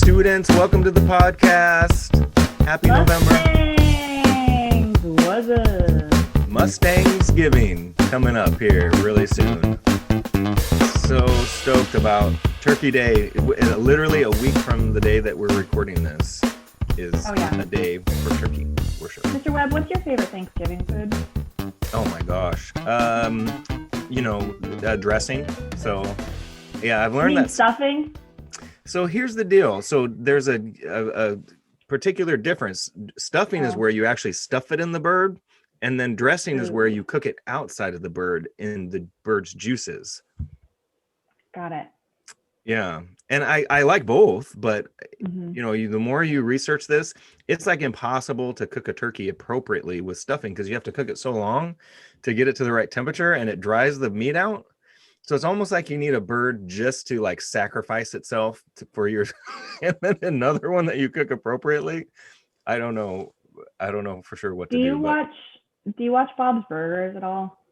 students. Welcome to the podcast. Happy November. What's up? Mustang's Giving coming up here really soon. So stoked about Turkey Day. Literally a week from the day that we're recording this is a day for turkey worship. Mr. Webb, what's your favorite Thanksgiving food? Oh my gosh. Dressing. So yeah, I've learned that. Stuffing? So here's the deal. So there's a particular difference. Stuffing is where you actually stuff it in the bird, and then dressing is where you cook it outside of the bird in the bird's juices. Got it. Yeah. And I like both, but the more you research this, it's like impossible to cook a turkey appropriately with stuffing because you have to cook it so long to get it to the right temperature, and it dries the meat out. So it's almost like you need a bird just to like sacrifice itself for your, and then another one that you cook appropriately. I don't know for sure what to do. Do you watch Bob's Burgers at all?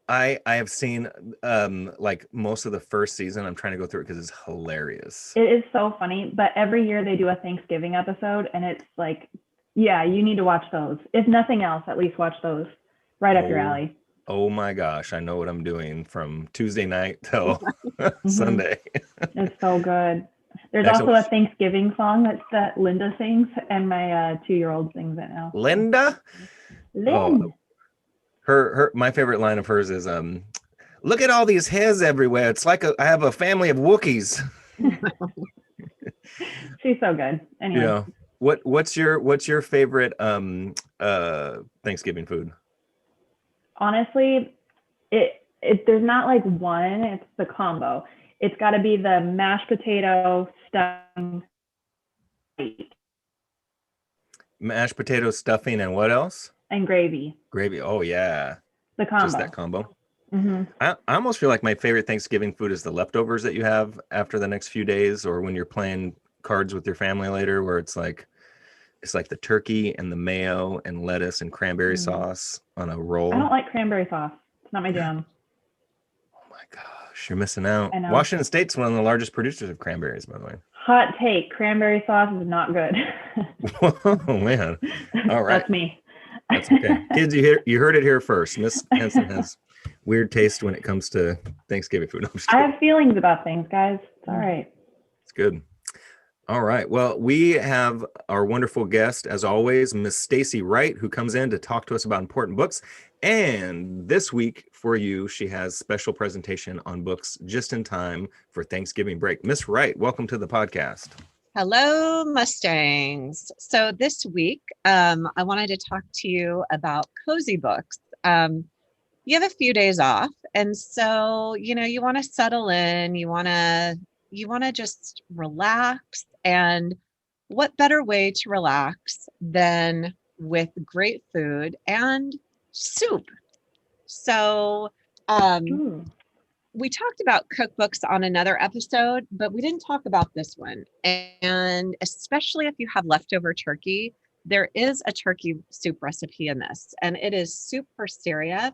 I have seen like most of the first season. I'm trying to go through it because it's hilarious. It is so funny, but every year they do a Thanksgiving episode, and it's like, yeah, you need to watch those. If nothing else, at least watch those. Right up your alley. Oh my gosh, I know what I'm doing from Tuesday night till Sunday. It's so good. There's also a Thanksgiving song that Linda sings, and my 2-year-old sings it now. Linda? Lynn. Her my favorite line of hers is look at all these hairs everywhere. It's like I have a family of Wookiees. She's so good. Anyway. Yeah. What's your favorite Thanksgiving food? Honestly, there's not like one, it's the combo. It's got to be the mashed potato stuffing. Mashed potato stuffing and what else? And gravy. Gravy. Oh yeah. The combo. Just that combo. Mm-hmm. I almost feel like my favorite Thanksgiving food is the leftovers that you have after the next few days, or when you're playing cards with your family later, where it's like the turkey and the mayo and lettuce and cranberry sauce on a roll. I don't like cranberry sauce. It's not my jam. Oh my gosh, you're missing out. I know. Washington State's one of the largest producers of cranberries, by the way. Hot take, cranberry sauce is not good. Oh man. All right. That's me. That's okay. Kids, you heard it here first. Miss Henson has weird taste when it comes to Thanksgiving food. I have feelings about things, guys. It's all right. It's good. All right. Well, we have our wonderful guest, as always, Miss Stacy Wright, who comes in to talk to us about important books. And this week for you, she has special presentation on books just in time for Thanksgiving break. Miss Wright, welcome to the podcast. Hello, Mustangs. So this week, I wanted to talk to you about cozy books. You have a few days off, and so you want to settle in. You want to just relax. And what better way to relax than with great food and soup? So we talked about cookbooks on another episode, but we didn't talk about this one. And especially if you have leftover turkey, there is a turkey soup recipe in this, and it is Soup for Syria,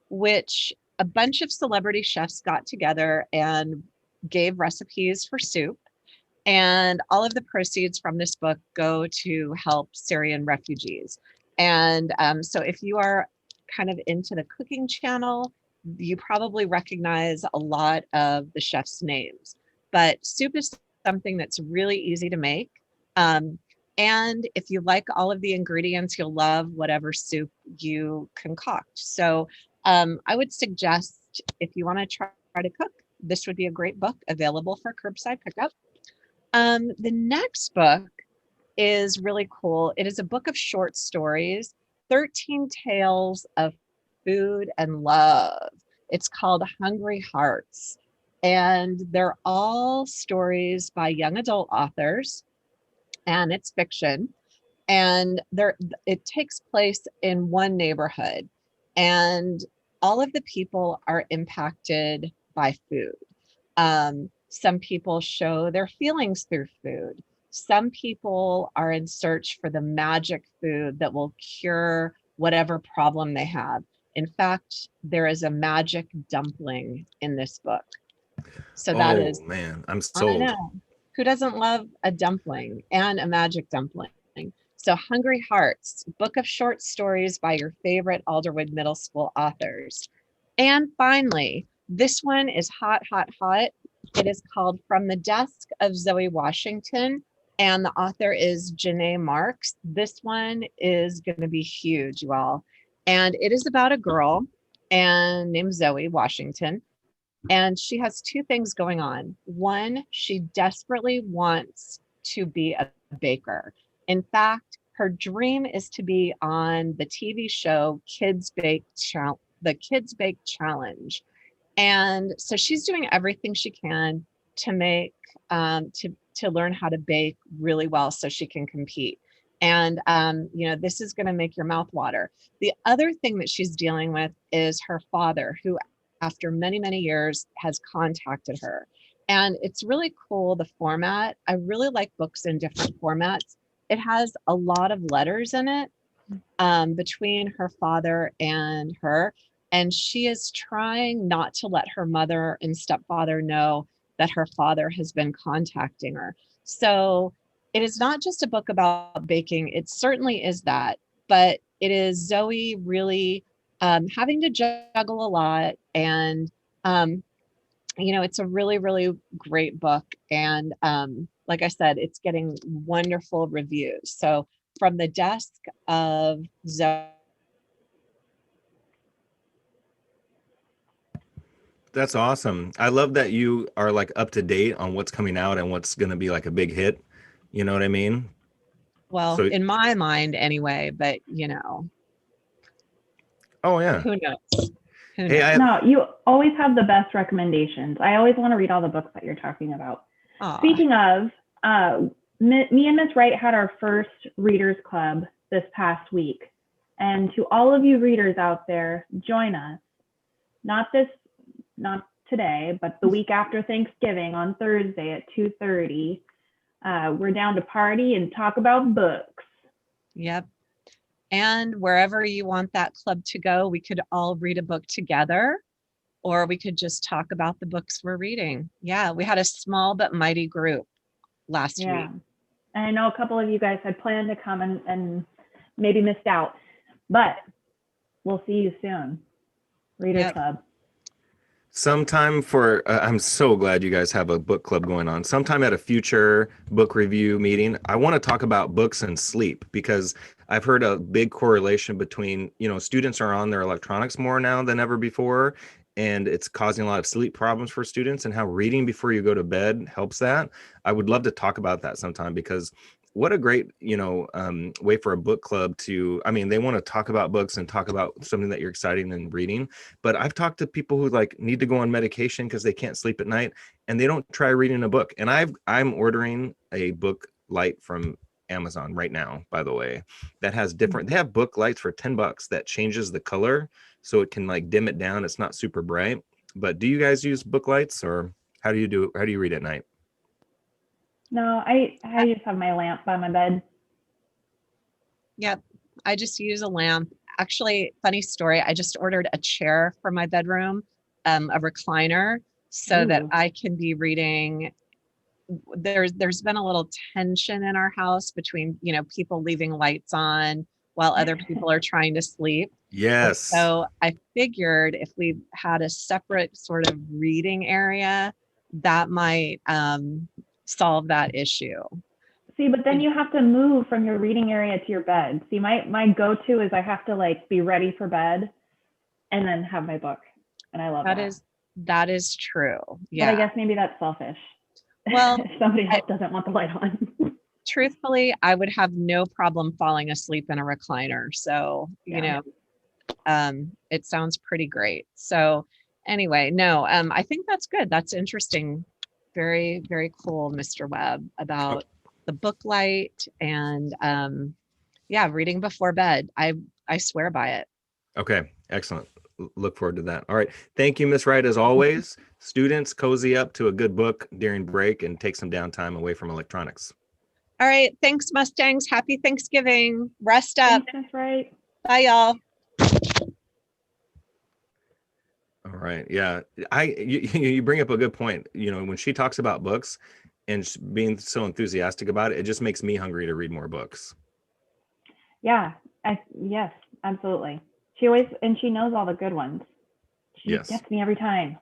which a bunch of celebrity chefs got together and gave recipes for soup. And all of the proceeds from this book go to help Syrian refugees. And so if you are kind of into the cooking channel, you probably recognize a lot of the chefs' names. But soup is something that's really easy to make. And if you like all of the ingredients, you'll love whatever soup you concoct. So I would suggest, if you want to try to cook, this would be a great book available for curbside pickup. The next book is really cool. It is a book of short stories, 13 Tales of Food and Love. It's called Hungry Hearts, and they're all stories by young adult authors, and it's fiction. And it takes place in one neighborhood, and all of the people are impacted by food. Some people show their feelings through food. Some people are in search for the magic food that will cure whatever problem they have. In fact, there is a magic dumpling in this book. So that is, man, I'm sold. Who doesn't love a dumpling and a magic dumpling? So Hungry Hearts, book of short stories by your favorite Alderwood Middle School authors. And finally, this one is hot, hot, hot. It is called From the Desk of Zoe Washington, and the author is Janae Marks. This one is going to be huge, you all. And it is about a girl and named Zoe Washington. And she has two things going on. One, she desperately wants to be a baker. In fact, her dream is to be on the TV show the Kids Bake Challenge. And so she's doing everything she can to make to learn how to bake really well so she can compete. And this is going to make your mouth water. The other thing that she's dealing with is her father, who after many, many years has contacted her. And it's really cool, the format. I really like books in different formats. It has a lot of letters in it between her father and her. And she is trying not to let her mother and stepfather know that her father has been contacting her. So it is not just a book about baking. It certainly is that, but it is Zoe really having to juggle a lot. And, it's a really, really great book. And like I said, it's getting wonderful reviews. So From the Desk of Zoe. That's awesome. I love that you are like up to date on what's coming out and what's going to be like a big hit. You know what I mean? Well, So, in my mind anyway, but oh yeah. who knows? Hey, No, you always have the best recommendations. I always want to read all the books that you're talking about. Aw. Speaking of, me and Miss Wright had our first readers club this past week. And to all of you readers out there, join us. Not today, but the week after Thanksgiving on Thursday at 2:30. We're down to party and talk about books. Yep. And wherever you want that club to go, we could all read a book together, or we could just talk about the books we're reading. Yeah, we had a small but mighty group last week. And I know a couple of you guys had planned to come and maybe missed out, but we'll see you soon. Reader Club. sometime I'm so glad you guys have a book club going on. Sometime at a future book review meeting, I want to talk about books and sleep, because I've heard a big correlation between, students are on their electronics more now than ever before, and it's causing a lot of sleep problems for students, and how reading before you go to bed helps that. I would love to talk about that sometime, because what a great, way for a book club to, they want to talk about books and talk about something that you're excited in reading. But I've talked to people who like need to go on medication because they can't sleep at night, and they don't try reading a book. And I'm ordering a book light from Amazon right now, by the way, that has they have book lights for $10 that changes the color so it can like dim it down. It's not super bright. But do you guys use book lights, or how do you read at night? No, I just have my lamp by my bed. Yep. I just use a lamp. Actually, funny story. I just ordered a chair for my bedroom, a recliner, so that I can be reading. There's been a little tension in our house between, people leaving lights on while other people are trying to sleep. Yes. So I figured if we had a separate sort of reading area, that might solve that issue. See, but then you have to move from your reading area to your bed. See, my go-to is I have to like be ready for bed and then have my book. And I love that. That is true. Yeah. But I guess maybe that's selfish. Well, if somebody else doesn't want the light on. Truthfully, I would have no problem falling asleep in a recliner. So, it sounds pretty great. So anyway, no, I think that's good. That's interesting. Very, very cool, Mr. Webb, about the book light and reading before bed. I swear by it. Okay, excellent. Look forward to that. All right. Thank you, Miss Wright, as always. Students, cozy up to a good book during break and take some downtime away from electronics. All right. Thanks, Mustangs. Happy Thanksgiving. Rest up. Thanks, Miss Wright. Bye, y'all. All right. Yeah. You bring up a good point. When she talks about books, and being so enthusiastic about it, it just makes me hungry to read more books. Yeah, yes, absolutely. She knows all the good ones. She gets me every time.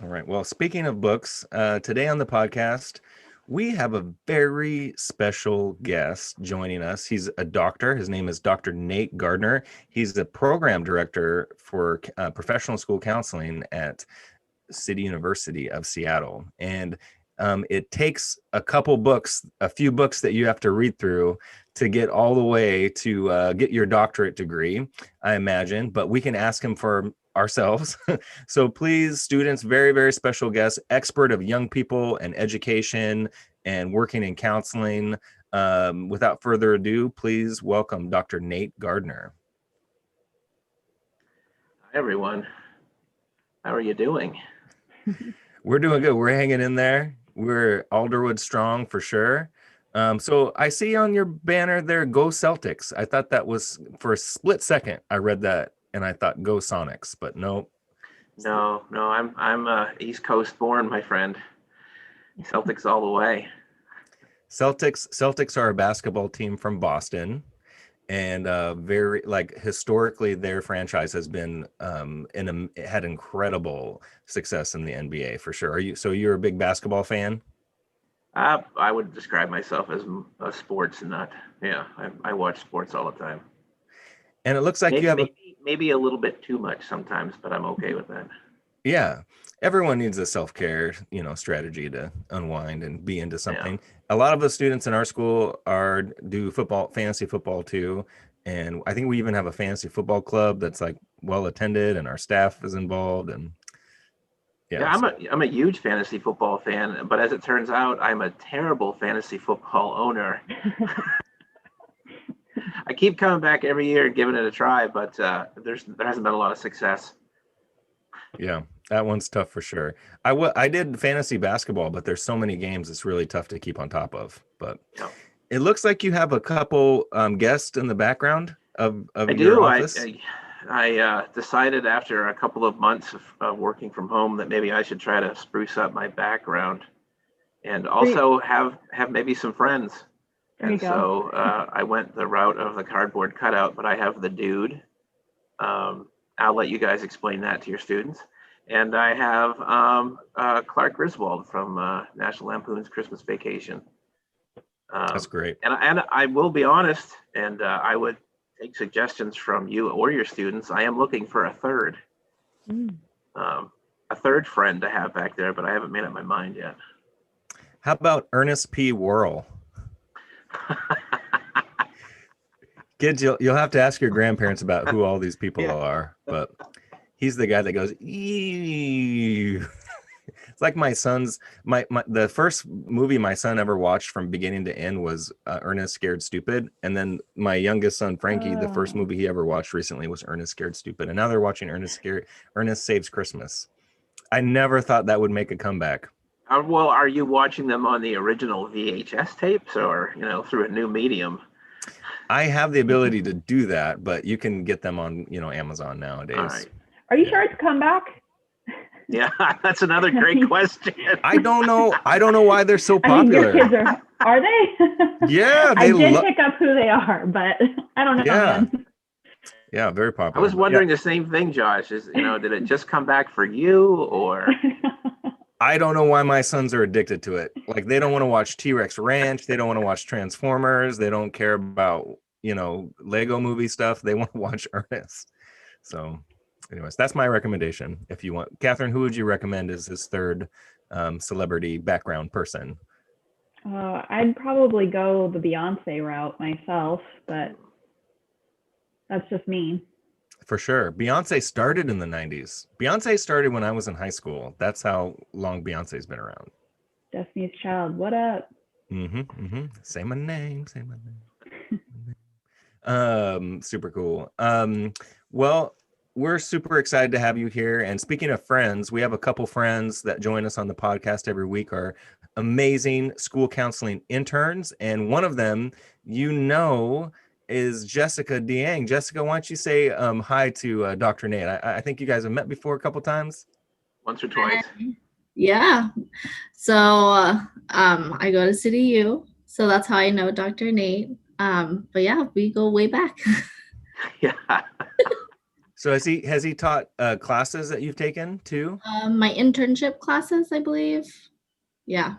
All right. Well, speaking of books, today on the podcast, we have a very special guest joining us. He's a doctor. His name is Dr. Nate Gardner. He's the program director for professional school counseling at City University of Seattle. And it takes a few books that you have to read through to get all the way to get your doctorate degree, I imagine. But we can ask him for ourselves. So please, students, very, very special guest, expert of young people and education and working in counseling. Without further ado, please welcome Dr. Nate Gardner. Hi, everyone. How are you doing? We're doing good. We're hanging in there. We're Alderwood strong for sure. So I see on your banner there, Go Celtics. I thought that was, for a split second, I read that and I thought Go Sonics, but no. No, I'm East Coast born, my friend. Celtics all the way. Celtics are a basketball team from Boston, and very, like, historically their franchise has been had incredible success in the NBA for sure. You're a big basketball fan? I would describe myself as a sports nut. Yeah, I watch sports all the time. And it looks like you have maybe a little bit too much sometimes, but I'm okay with that. Yeah, everyone needs a self-care, strategy to unwind and be into something. Yeah. A lot of the students in our school do fantasy football too. And I think we even have a fantasy football club that's like well attended, and our staff is involved. And I'm a huge fantasy football fan, but as it turns out, I'm a terrible fantasy football owner. I keep coming back every year and giving it a try, but there hasn't been a lot of success. Yeah, that one's tough for sure. I did fantasy basketball, but there's so many games, it's really tough to keep on top of. But It looks like you have a couple guests in the background of your office. I decided after a couple of months of working from home that maybe I should try to spruce up my background and also have maybe some friends. And so I went the route of the cardboard cutout, but I have the dude. I'll let you guys explain that to your students. And I have Clark Griswold from National Lampoon's Christmas Vacation. That's great. And I will be honest, and I would take suggestions from you or your students. I am looking for a third friend to have back there, but I haven't made up my mind yet. How about Ernest P. Worrell? Kids, you'll have to ask your grandparents about who all these people are, but he's the guy that goes, eee. It's like my son's the first movie my son ever watched from beginning to end was Ernest Scared Stupid, and then my youngest son Frankie, the first movie he ever watched recently was Ernest Scared Stupid, and now they're watching Ernest Saves Christmas. I never thought that would make a comeback. Well, are you watching them on the original VHS tapes or through a new medium? I have the ability to do that, but you can get them on Amazon nowadays. All right. Are you sure it's come back? Yeah, that's another great question. I don't know why they're so popular. Your kids are they? Yeah, I did pick up who they are, but I don't know. Yeah, yeah, very popular. I was wondering the same thing, Josh. Did it just come back for you, or? I don't know why my sons are addicted to it. Like, they don't want to watch T-Rex Ranch. They don't want to watch Transformers. They don't care about Lego movie stuff. They want to watch Ernest. So. Anyways, that's my recommendation. If you want, Catherine, who would you recommend as his third celebrity background person? I'd probably go the Beyonce route myself, but that's just me. For sure. Beyonce started in the 90s. Beyonce started when I was in high school. That's how long Beyonce's been around. Destiny's Child, what up? Say my name. Super cool. Well, we're super excited to have you here. And speaking of friends, we have a couple friends that join us on the podcast every week, are amazing school counseling interns. And one of them, is Jessica Diang. Jessica, why don't you say hi to Dr. Nate? I think you guys have met before a couple times. Once or twice. Yeah. So I go to City U. So that's how I know Dr. Nate. But yeah, we go way back. Yeah. So has he taught classes that you've taken too? My internship classes, I believe. Yeah.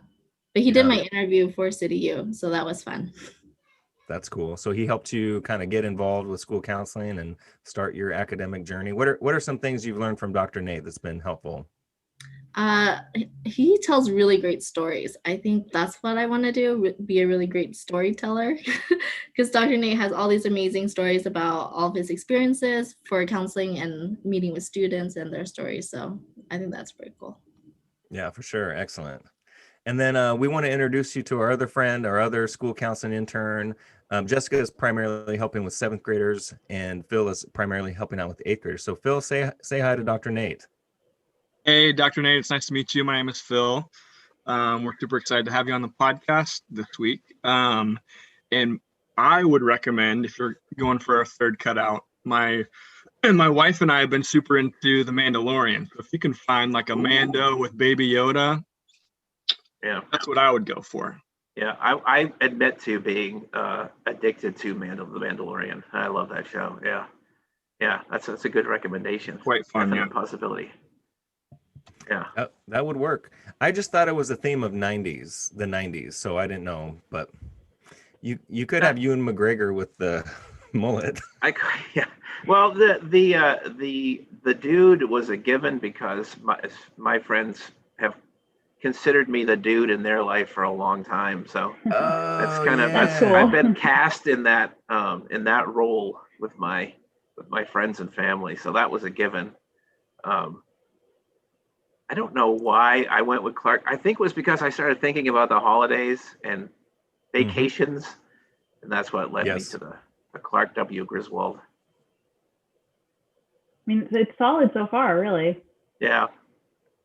But he did my interview for City U, so that was fun. That's cool. So he helped you kind of get involved with school counseling and start your academic journey. What are some things you've learned from Dr. Nate that's been helpful? He tells really great stories. I think that's what I want to do, be a really great storyteller, because Dr. Nate has all these amazing stories about all of his experiences for counseling and meeting with students and their stories. So I think that's pretty cool. Yeah, for sure. Excellent. And then we want to introduce you to our other friend, our other school counseling intern. Jessica is primarily helping with 7th graders, and Phil is primarily helping out with 8th graders. So Phil, say hi to Dr. Nate. Hey, Dr. Nate, it's nice to meet you. My name is Phil. We're super excited to have you on the podcast this week. And I would recommend, if you're going for a third cutout, my wife and I have been super into The Mandalorian. So if you can find like a Mando with Baby Yoda, Yeah. that's what I would go for. Yeah. I admit to being addicted to The Mandalorian. I love that show. Yeah. Yeah. That's a good recommendation. Quite fun. Definite possibility. Yeah. That would work. I just thought it was a theme of the 90s, so I didn't know, but you could have Ewan McGregor with the mullet. Yeah. Well, the dude was a given because my friends have considered me the dude in their life for a long time. So that's kind of cool. I've been cast in that role with my friends and family. So that was a given. I don't know why I went with Clark. I think it was because I started thinking about the holidays and vacations, and that's what led me to the Clark W. Griswold. I mean, it's solid so far, really. Yeah.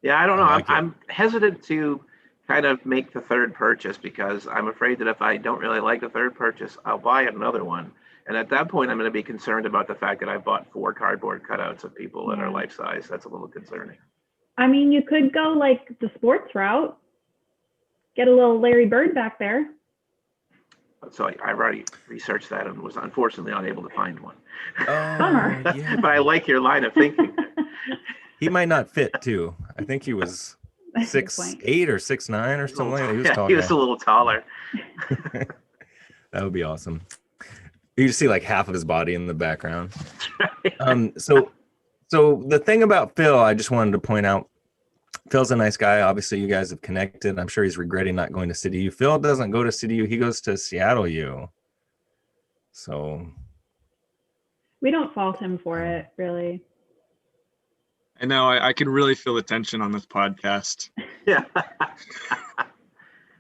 Yeah, I don't know. I'm hesitant to kind of make the third purchase because I'm afraid that if I don't really like the third purchase, I'll buy another one. And at that point, I'm going to be concerned about the fact that I bought 4 cardboard cutouts of people that are life size. That's a little concerning. I mean, you could go like the sports route, get a little Larry Bird back there. So I've already researched that and was unfortunately unable to find one. Bummer. Yeah. But I like your line of thinking. He might not fit too. I think he was 6'8" or 6'9" or something like that. He was tall. He was a little taller. That would be awesome. You just see like half of his body in the background. So the thing about Phil, I just wanted to point out, Phil's a nice guy. Obviously, you guys have connected. I'm sure he's regretting not going to City U. Phil doesn't go to City U. He goes to Seattle U. So We don't fault him for it, really. I know. I can really feel the tension on this podcast. Yeah.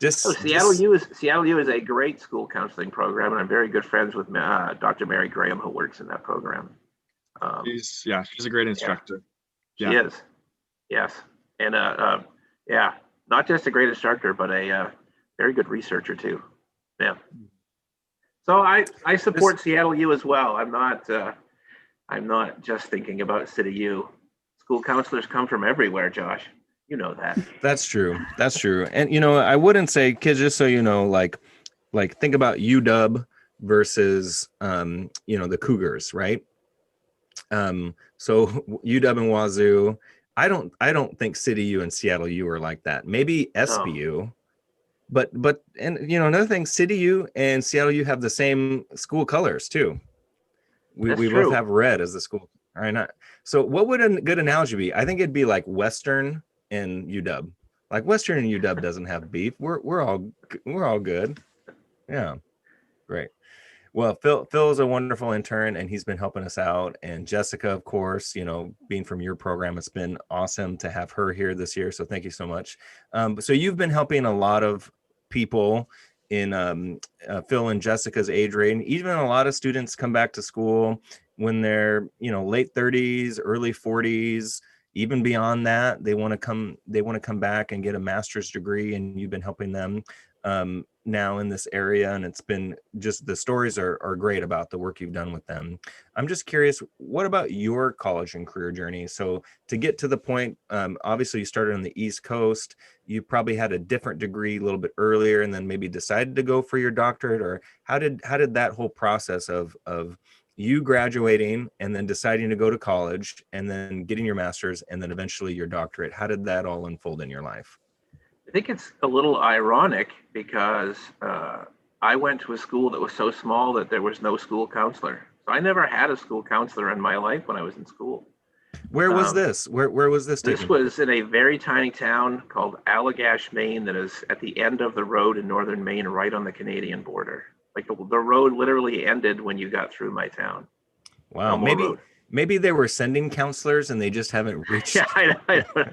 Seattle U is a great school counseling program, and I'm very good friends with Dr. Mary Graham, who works in that program. She's a great instructor. Yeah. She is. Yes. And not just a great instructor, but a very good researcher too. Yeah. So I support Seattle U as well. I'm not just thinking about City U. School counselors come from everywhere, Josh. You know that. That's true. And I wouldn't say, kids, just so you know, like think about UW versus the Cougars, right? So UW and Wazoo, I don't think City U and Seattle U are like that. Maybe SBU, but another thing, City U and Seattle U have the same school colors too. We both have red as the school. All right. So what would a good analogy be? I think it'd be like Western and UW. Like Western and UW doesn't have beef. We're all good. Yeah. Great. Well, Phil is a wonderful intern, and he's been helping us out. And Jessica, of course, being from your program, it's been awesome to have her here this year. So thank you so much. So you've been helping a lot of people in Phil and Jessica's age range. Even a lot of students come back to school when they're late 30s, early 40s, even beyond that. They want to come back and get a master's degree, and you've been helping them. now in this area, and it's been just, the stories are great about the work you've done with them. I'm just curious, what about your college and career journey? So to get to the point, obviously you started on the East Coast, you probably had a different degree a little bit earlier and then maybe decided to go for your doctorate, or how did that whole process of you graduating and then deciding to go to college and then getting your master's and then eventually your doctorate, how did that all unfold in your life? I think it's a little ironic because I went to a school that was so small that there was no school counselor. So I never had a school counselor in my life when I was in school. Where was this? Where was this This taking was in a very tiny town called Allagash, Maine, that is at the end of the road in northern Maine, right on the Canadian border. Like the road literally ended when you got through my town. Wow, No more road. maybe they were sending counselors and they just haven't reached. Yeah, I know.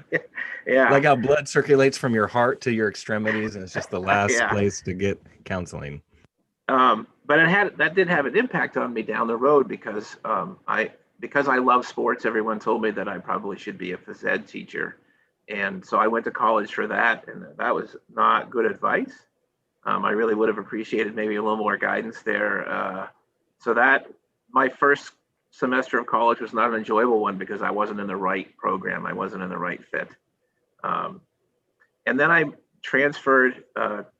Yeah. Like how blood circulates from your heart to your extremities, and it's just the last Yeah. place to get counseling. But that did have an impact on me down the road because I love sports. Everyone told me that I probably should be a phys ed teacher, and so I went to college for that, and that was not good advice. I really would have appreciated maybe a little more guidance there. So that my first semester of college was not an enjoyable one because I wasn't in the right program. I wasn't in the right fit. And then I transferred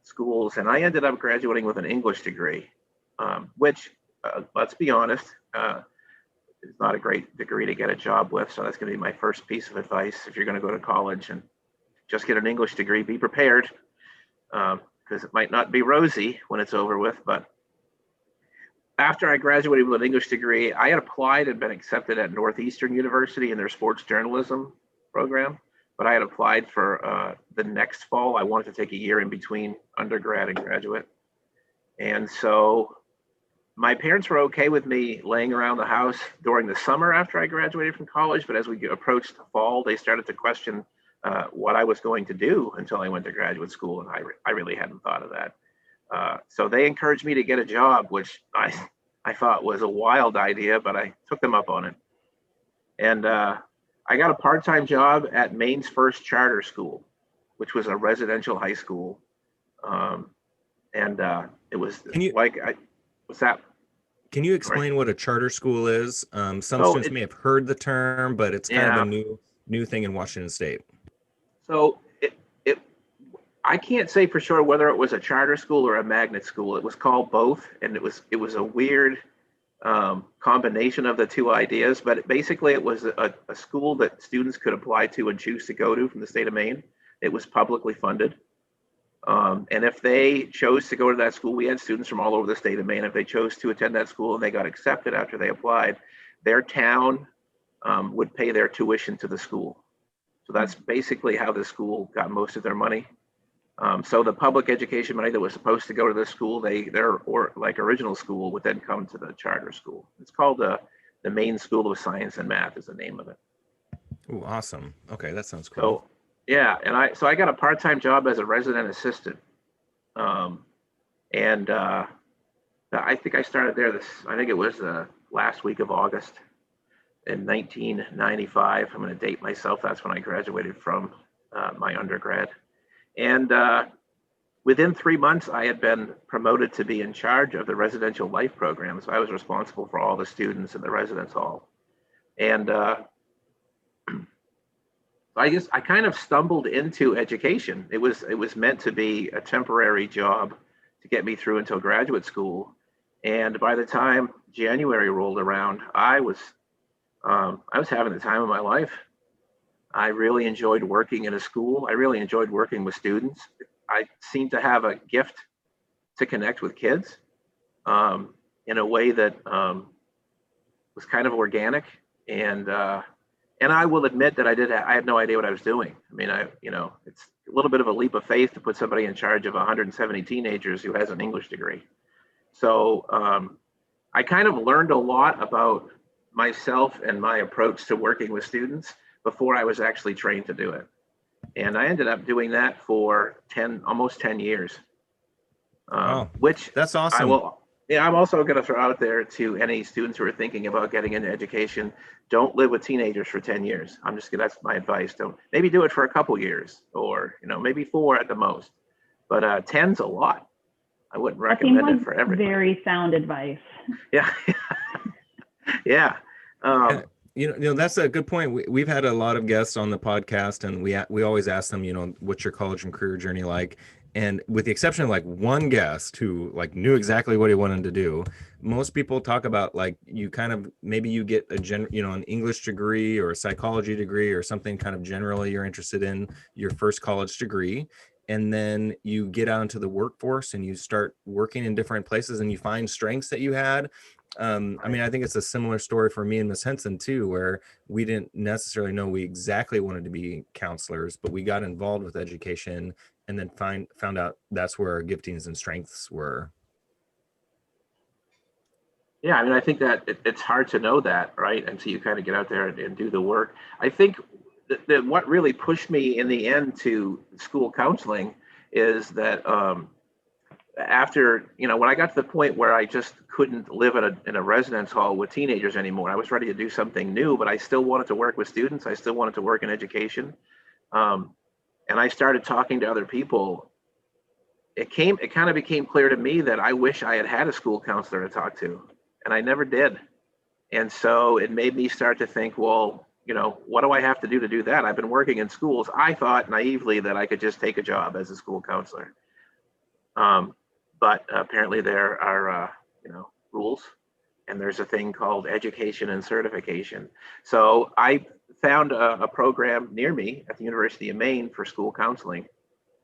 schools, and I ended up graduating with an English degree, which, let's be honest, is not a great degree to get a job with. So that's going to be my first piece of advice. If you're going to go to college and just get an English degree, be prepared, because it might not be rosy when it's over with. But after I graduated with an English degree, I had applied and been accepted at Northeastern University in their sports journalism program. But I had applied for the next fall. I wanted to take a year in between undergrad and graduate. And so my parents were okay with me laying around the house during the summer after I graduated from college. But as we approached the fall, they started to question what I was going to do until I went to graduate school. And I really hadn't thought of that. So they encouraged me to get a job, which I thought was a wild idea, but I took them up on it. And I got a part-time job at Maine's first charter school, which was a residential high school. It was what's that? Can you explain what a charter school is? Some students may have heard the term, but it's kind of a new thing in Washington State. So I can't say for sure whether it was a charter school or a magnet school. It was called both, and it was a weird combination of the two ideas, but basically it was a school that students could apply to and choose to go to from the state of Maine. It was publicly funded. And if they chose to go to that school, we had students from all over the state of Maine. If they chose to attend that school and they got accepted after they applied, their town would pay their tuition to the school. So that's basically how the school got most of their money. So the public education money that was supposed to go to this school, their original school would then come to the charter school. It's called the Maine School of Science and Math is the name of it. Oh, awesome. Okay, that sounds cool. So yeah, and I got a part-time job as a resident assistant. I think I started there I think it was the last week of August in 1995. I'm going to date myself. That's when I graduated from my undergrad. And within 3 months, I had been promoted to be in charge of the residential life program. So I was responsible for all the students in the residence hall. And I guess I kind of stumbled into education. It was meant to be a temporary job to get me through until graduate school. And by the time January rolled around, I was having the time of my life. I really enjoyed working in a school. I really enjoyed working with students. I seemed to have a gift to connect with kids in a way that was kind of organic. And I will admit that I had no idea what I was doing. I mean, it's a little bit of a leap of faith to put somebody in charge of 170 teenagers who has an English degree. So I kind of learned a lot about myself and my approach to working with students before I was actually trained to do it. And I ended up doing that for almost 10 years. Which that's awesome. I'm also going to throw out there to any students who are thinking about getting into education, don't live with teenagers for 10 years. That's my advice. Maybe do it for a couple years or, maybe 4 at the most, but 10's a lot. I wouldn't That seems recommend it like for everybody. very sound advice. Yeah. Yeah. That's a good point. We've had a lot of guests on the podcast, and we always ask them, what's your college and career journey like? And with the exception of like one guest who like knew exactly what he wanted to do, most people talk about like you kind of maybe you get an English degree or a psychology degree or something kind of generally you're interested in, your first college degree. And then you get out into the workforce and you start working in different places and you find strengths that you had. I mean, I think it's a similar story for me and Miss Henson too, where we didn't necessarily know we exactly wanted to be counselors, but we got involved with education and then found out that's where our giftings and strengths were. Yeah, I mean, I think that it's hard to know that, right? Until you kind of get out there and do the work. I think that what really pushed me in the end to school counseling is that after, when I got to the point where I just couldn't live in a residence hall with teenagers anymore, I was ready to do something new, but I still wanted to work with students. I still wanted to work in education. And I started talking to other people. It kind of became clear to me that I wish I had a school counselor to talk to, and I never did. And so it made me start to think, well, what do I have to do that? I've been working in schools. I thought naively that I could just take a job as a school counselor. But apparently there are, rules, and there's a thing called education and certification. So I found a program near me at the University of Maine for school counseling,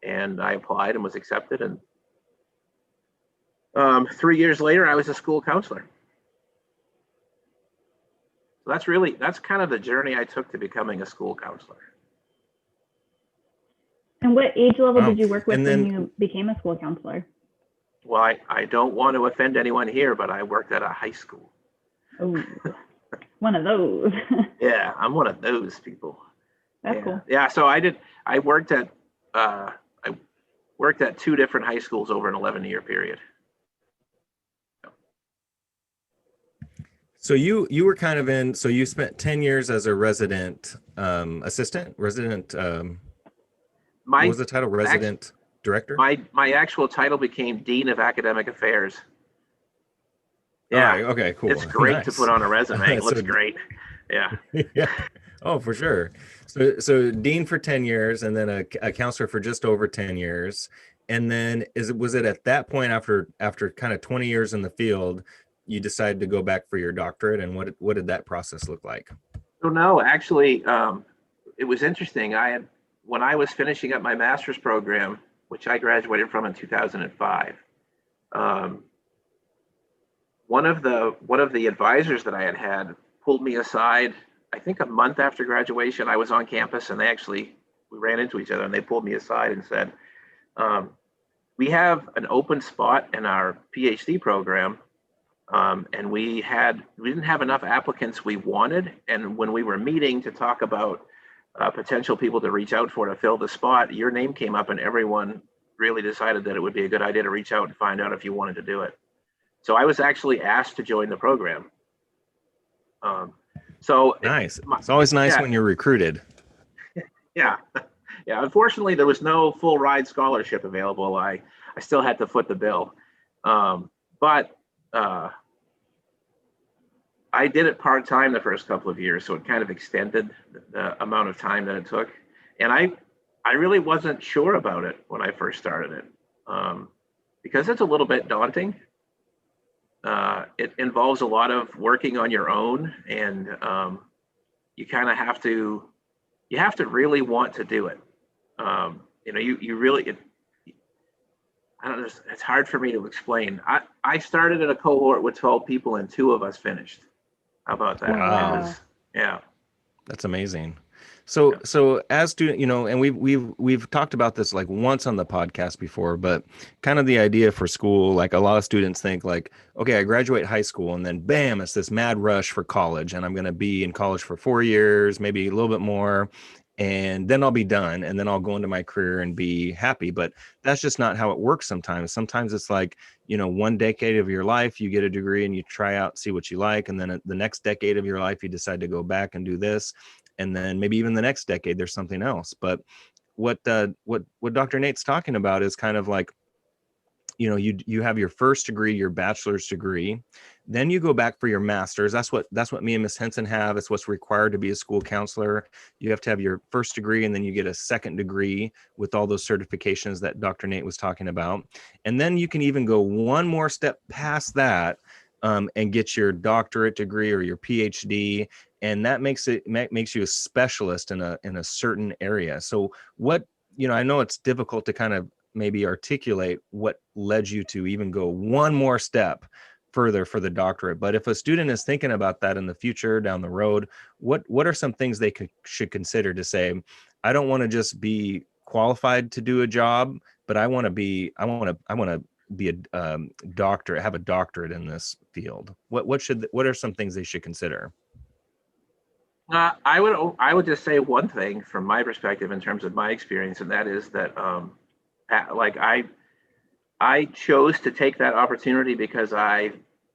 and I applied and was accepted. And 3 years later, I was a school counselor. So that's kind of the journey I took to becoming a school counselor. And what age level Wow. did you work with And then- when you became a school counselor? Well, I don't want to offend anyone here, but I worked at a high school. Oh, one of those. Yeah, I'm one of those people. That's cool. Yeah, so I worked at 2 different high schools over an 11-year period. So you were kind of so you spent 10 years as a resident resident. What was the title? Resident director? My actual title became Dean of Academic Affairs. Yeah. Yeah. Okay, cool. It's great to Nice. put on a resume. It looks So- great. Yeah. Yeah. Oh, for sure. So dean for 10 years and then a counselor for just over 10 years. And then was it at that point after kind of 20 years in the field, you decided to go back for your doctorate, and what did that process look like? So no, actually, it was interesting. When I was finishing up my master's program, which I graduated from in 2005, one of the advisors that I had pulled me aside. I think a month after graduation, I was on campus, and we ran into each other, and they pulled me aside and said, "We have an open spot in our PhD program, and we didn't have enough applicants we wanted. And when we were meeting to talk about potential people to reach out for to fill the spot, your name came up, and everyone really decided that it would be a good idea to reach out and find out if you wanted to do it." So I was actually asked to join the program. So Nice. It's always nice when you're recruited. Yeah. Yeah. Unfortunately, there was no full ride scholarship available. I still had to foot the bill. But I did it part-time the first couple of years, so it kind of extended the amount of time that it took. And I really wasn't sure about it when I first started it, because it's a little bit daunting. It involves a lot of working on your own, and you kind of have to really want to do it. You really, I don't know, it's hard for me to explain. I started in a cohort with 12 people, and 2 of us finished. How about that? Wow. Yeah. That's amazing. So as student, and we've talked about this like once on the podcast before, but kind of the idea for school, like a lot of students think like, okay, I graduate high school and then bam, it's this mad rush for college, and I'm going to be in college for 4 years, maybe a little bit more, and then I'll be done, and then I'll go into my career and be happy. But that's just not how it works sometimes. Sometimes it's like, 1 decade of your life, you get a degree and you try out, see what you like. And then the next decade of your life, you decide to go back and do this. And then maybe even the next decade, there's something else. But what Dr. Nate's talking about is kind of like you have your first degree, your bachelor's degree, then you go back for your master's. That's what me and Miss Henson have. It's what's required to be a school counselor. You have to have your first degree, and then you get a second degree with all those certifications that Dr. Nate was talking about. And then you can even go one more step past that, and get your doctorate degree or your PhD, and that makes you a specialist in a certain area. So what, I know it's difficult to kind of maybe articulate what led you to even go one more step further for the doctorate. But if a student is thinking about that in the future down the road, what are some things they should consider to say, I don't want to just be qualified to do a job, but I want to be a doctorate, have a doctorate in this field. What are some things they should consider? I would just say one thing from my perspective in terms of my experience, and that is that like I chose to take that opportunity because I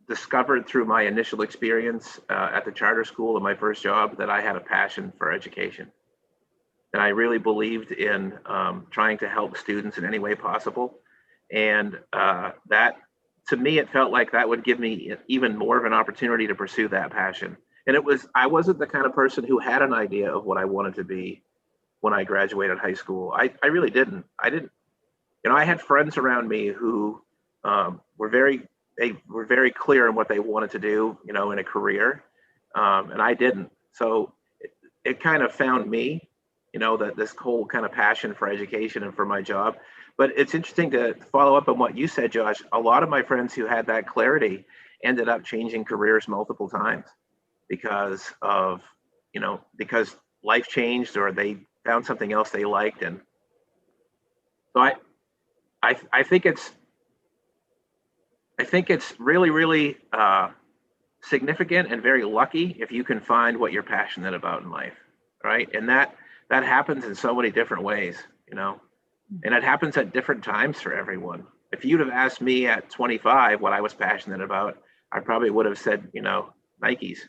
discovered through my initial experience at the charter school in my first job that I had a passion for education. And I really believed in trying to help students in any way possible. And that, to me, it felt like that would give me even more of an opportunity to pursue that passion. And I wasn't the kind of person who had an idea of what I wanted to be when I graduated high school. I really didn't. I had friends around me who were very clear in what they wanted to do, in a career, and I didn't. So it kind of found me, that this whole kind of passion for education and for my job. But it's interesting to follow up on what you said, Josh. A lot of my friends who had that clarity ended up changing careers multiple times because life changed or they found something else they liked. And so I think it's really, really significant and very lucky if you can find what you're passionate about in life, right? And that happens in so many different ways, and it happens at different times for everyone. If you'd have asked me at 25 what I was passionate about, I probably would have said, Nikes.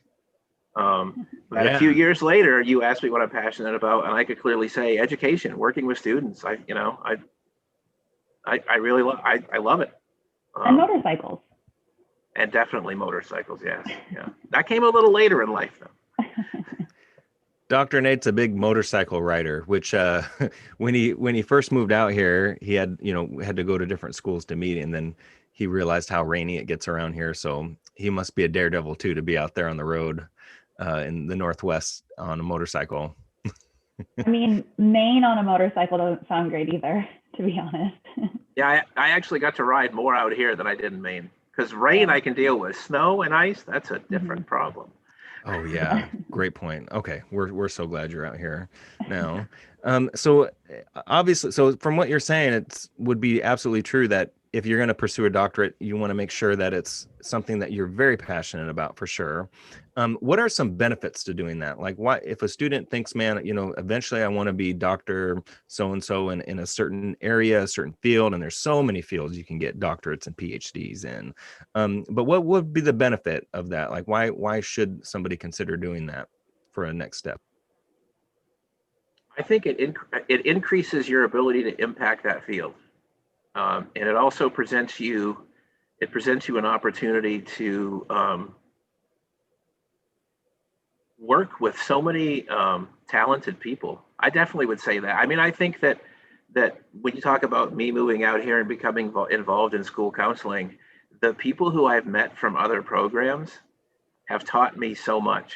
But a few years later, you asked me what I'm passionate about, and I could clearly say education, working with students. I really love it. And motorcycles. And definitely motorcycles, yes. Yeah. That came a little later in life, though. Dr. Nate's a big motorcycle rider, which when he first moved out here, he had to go to different schools to meet, and then he realized how rainy it gets around here. So he must be a daredevil too, to be out there on the road in the Northwest on a motorcycle. I mean, Maine on a motorcycle doesn't sound great either, to be honest. Yeah, I actually got to ride more out here than I did in Maine, because rain I can deal with. Snow and ice, that's a different problem. Oh yeah, great point. Okay, we're so glad you're out here now. So obviously, from what you're saying, it would be absolutely true that if you're going to pursue a doctorate, you want to make sure that it's something that you're very passionate about, for sure. What are some benefits to doing that? Like, why, if a student thinks, man, eventually I want to be Dr. So-and-so in a certain area, a certain field, and there's so many fields you can get doctorates and PhDs in. But what would be the benefit of that? Like, why should somebody consider doing that for a next step? I think it increases your ability to impact that field. And it also presents you an opportunity to work with so many talented people. I definitely would say that. I mean, I think that when you talk about me moving out here and becoming involved in school counseling, the people who I've met from other programs have taught me so much.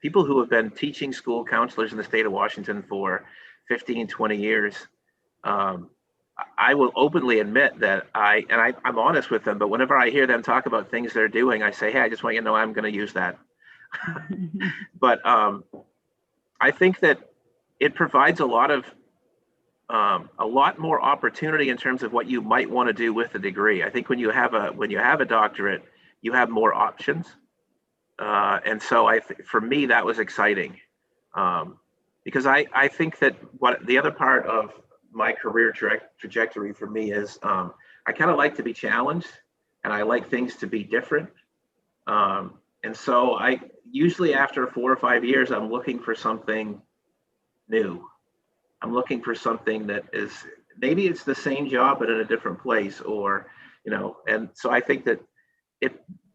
People who have been teaching school counselors in the state of Washington for 15, 20 years, I will openly admit that I'm honest with them, but whenever I hear them talk about things they're doing, I say, hey, I just want you to know I'm going to use that. But I think that it provides a lot more opportunity in terms of what you might want to do with a degree. I think when you have a doctorate, you have more options. And so for me, that was exciting, because I think that what the other part of my career trajectory for me is I kind of like to be challenged, and I like things to be different. And so I usually, after 4 or 5 years, I'm looking for something new. I'm looking for something that is maybe it's the same job but in a different place, or and so I think that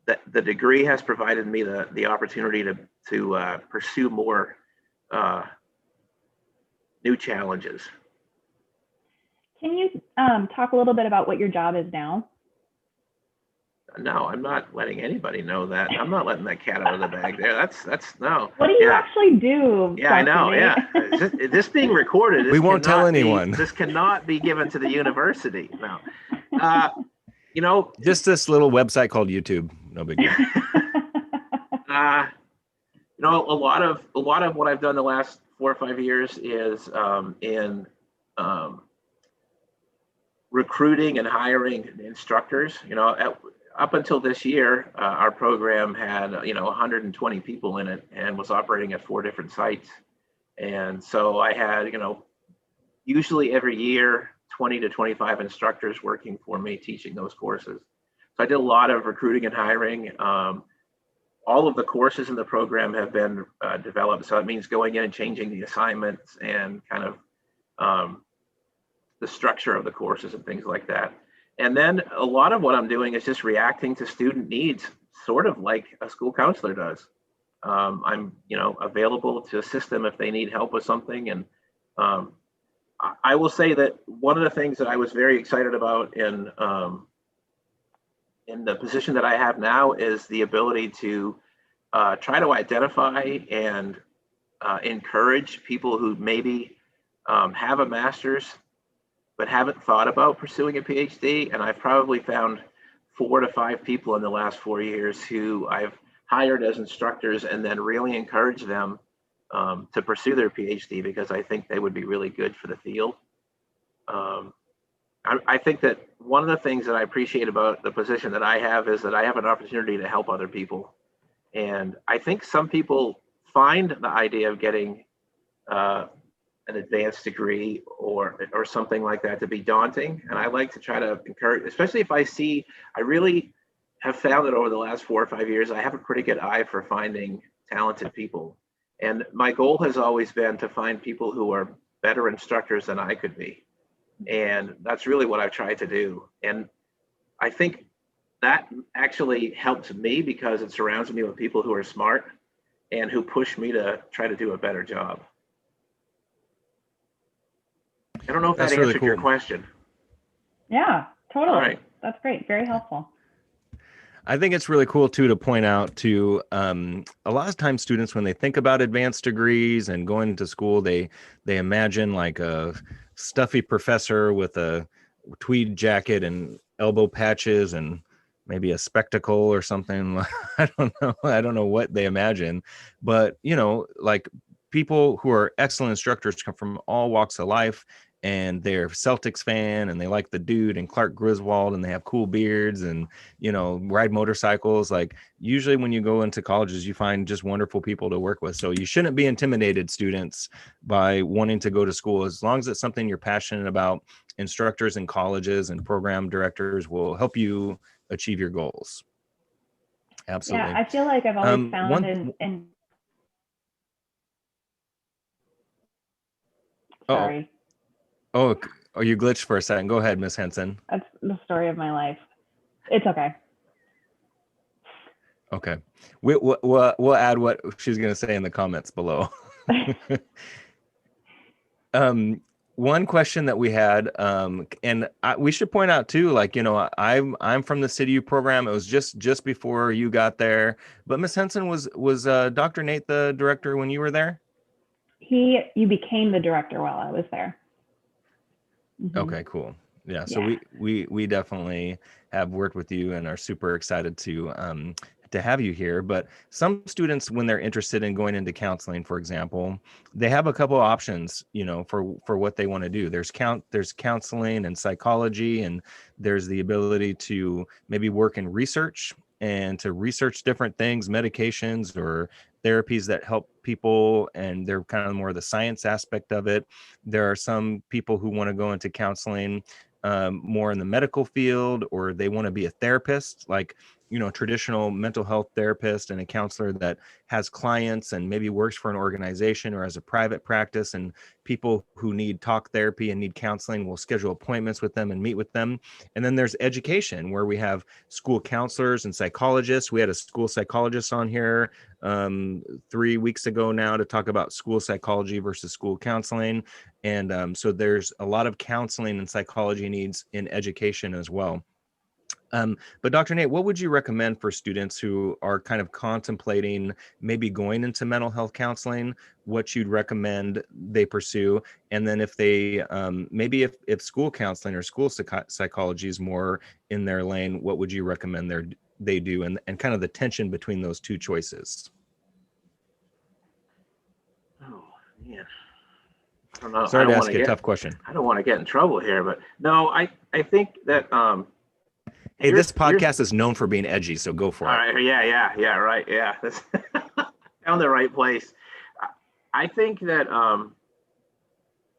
that the degree has provided me the opportunity to pursue more new challenges. Can you talk a little bit about what your job is now? No, I'm not letting anybody know that. I'm not letting that cat out of the bag there. That's no. What do you actually do? Yeah, I know. Nate? Yeah, this being recorded. We won't tell anyone. This cannot be given to the university. No. Just this little website called YouTube. No big deal. A lot of what I've done the last 4 or 5 years is in recruiting and hiring instructors. Up until this year, our program had 120 people in it and was operating at 4 different sites. And so I had usually every year 20 to 25 instructors working for me teaching those courses. So I did a lot of recruiting and hiring. All of the courses in the program have been developed. So it means going in and changing the assignments and kind of the structure of the courses and things like that. And then a lot of what I'm doing is just reacting to student needs, sort of like a school counselor does. I'm, available to assist them if they need help with something. And I will say that one of the things that I was very excited about in the position that I have now is the ability to try to identify and encourage people who maybe have a master's but haven't thought about pursuing a PhD. And I've probably found 4 to 5 people in the last 4 years who I've hired as instructors and then really encourage them to pursue their PhD because I think they would be really good for the field. I think that one of the things that I appreciate about the position that I have is that I have an opportunity to help other people. And I think some people find the idea of getting an advanced degree or something like that to be daunting. And I like to try to encourage, especially if I really have found that over the last 4 or 5 years, I have a pretty good eye for finding talented people. And my goal has always been to find people who are better instructors than I could be. And that's really what I've tried to do. And I think that actually helps me because it surrounds me with people who are smart and who push me to try to do a better job. I don't know if that answered your question. Yeah, totally. All right. That's great. Very helpful. I think it's really cool too to point out to a lot of times students, when they think about advanced degrees and going to school, they imagine like a stuffy professor with a tweed jacket and elbow patches and maybe a spectacle or something. I don't know what they imagine, but like people who are excellent instructors come from all walks of life. And they're Celtics fan and they like the dude and Clark Griswold and they have cool beards and, ride motorcycles. Like usually when you go into colleges, you find just wonderful people to work with. So you shouldn't be intimidated, students, by wanting to go to school. As long as it's something you're passionate about, instructors in colleges and program directors will help you achieve your goals. Absolutely. Yeah, I feel like I've always found sorry. Oh, you glitched for a second. Go ahead, Miss Henson. That's the story of my life. It's okay. Okay. We'll add what she's going to say in the comments below. One question that we had, and we should point out too, like, I'm from the City U program. It was just before you got there. But Miss Henson, was Dr. Nate the director when you were there? You became the director while I was there. Mm-hmm. Okay, cool. Yeah, so we definitely have worked with you and are super excited to have you here. But some students, when they're interested in going into counseling, for example, they have a couple of options, for what they want to do. There's counseling and psychology, and there's the ability to maybe work in research and to research different things, medications or therapies that help people, and they're kind of more the science aspect of it. There are some people who want to go into counseling more in the medical field, or they want to be a therapist. Like traditional mental health therapist and a counselor that has clients and maybe works for an organization or has a private practice, and people who need talk therapy and need counseling will schedule appointments with them and meet with them. And then there's education, where we have school counselors and psychologists. We had a school psychologist on here 3 weeks ago now to talk about school psychology versus school counseling. And so there's a lot of counseling and psychology needs in education as well. But Dr. Nate, what would you recommend for students who are kind of contemplating maybe going into mental health counseling? What you'd recommend they pursue? And then if they maybe if school counseling or school psychology is more in their lane, what would you recommend they do? And kind of the tension between those two choices. Oh, yeah. I don't know. Sorry to ask you a tough question. I don't want to get in trouble here, but no, I think that hey, this podcast is known for being edgy, so go for it. All right, yeah, right, yeah. Found the right place. I think that